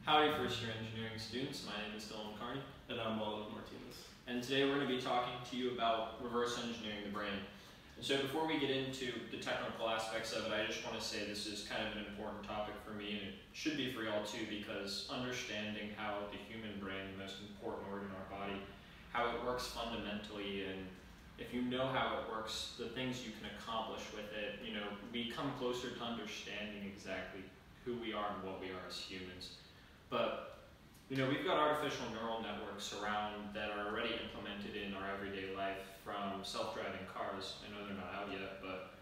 Howdy first year engineering students, my name is Dylan Carney. And I'm Oliver Martinez. And today we're going to be talking to you about reverse engineering the brain. And so before we get into the technical aspects of it, I just want to say this is kind of an important topic for me, and it should be for y'all too, because understanding how the human brain, the most important organ in our body, how it works fundamentally, and if you know how it works, the things you can accomplish with it, we come closer to understanding exactly who we are and what we are as humans. But we've got artificial neural networks around that are already implemented in our everyday life, from self-driving cars. I know they're not out yet, but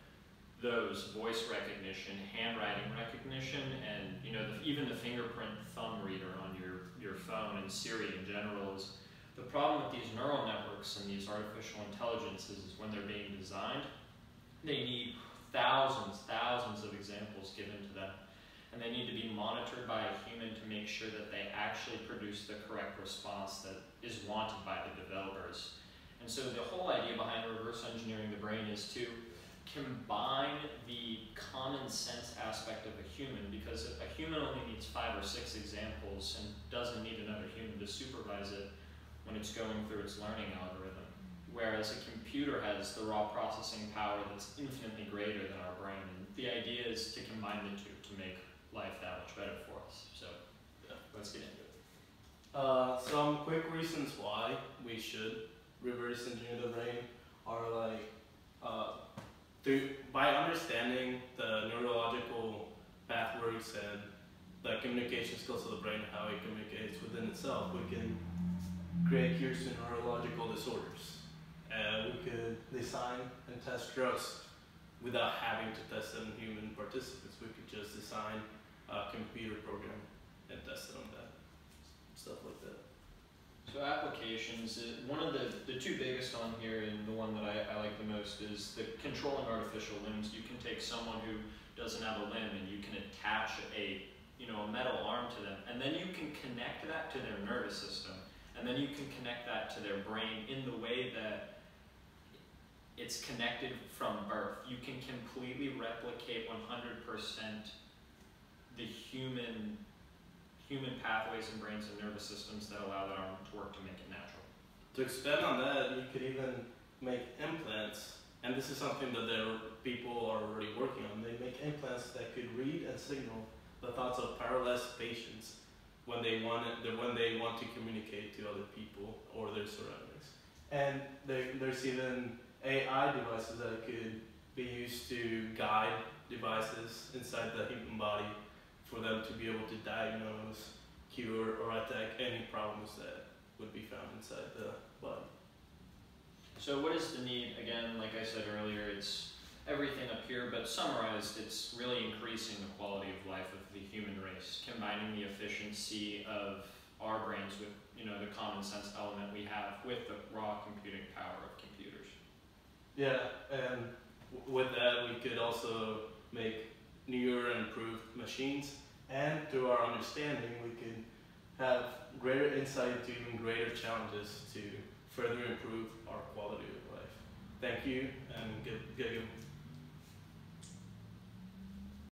those, voice recognition, handwriting recognition, and even the fingerprint thumb reader on your phone and Siri in general is the problem with these neural networks and these artificial intelligences is when they're being designed, they need thousands of examples given to them. And they need to be monitored by a human to make sure that they actually produce the correct response that is wanted by the developers. And so the whole idea behind reverse engineering the brain is to combine the common sense aspect of a human, because a human only needs 5 or 6 examples and doesn't need another human to supervise it when it's going through its learning algorithm. Whereas a computer has the raw processing power that's infinitely greater than our brain. And the idea is to combine the two to make life that much better for us. So yeah, let's get into it. Some quick reasons why we should reverse engineer the brain are by understanding the neurological pathways and the communication skills of the brain, how it communicates within itself, we can create cures to neurological disorders. And we could design and test drugs without having to test them in human participants. We could just design a computer program and test it on that, stuff like that. So applications, one of the two biggest on here, and the one that I like the most, is the controlling artificial limbs. You can take someone who doesn't have a limb and you can attach a metal arm to them, and then you can connect that to their nervous system, and then you can connect that to their brain in the way that it's connected from birth. You can completely replicate 100% the human pathways and brains and nervous systems that allow that arm to work to make it natural. To expand on that, you could even make implants, and this is something that people are already working on. They make implants that could read and signal the thoughts of paralyzed patients when they want to communicate to other people or their surroundings. And there's even AI devices that could be used to guide devices inside the human body for them to be able to diagnose, cure, or attack any problems that would be found inside the body. So what is the need? Again, like I said earlier, it's everything up here, but summarized, it's really increasing the quality of life of the human race, combining the efficiency of our brains with the common sense element we have with the raw computing power of computers. Yeah, and with that we could also make newer and improved machines, and through our understanding we could have greater insight to even greater challenges to further improve our quality of life. Thank you, and good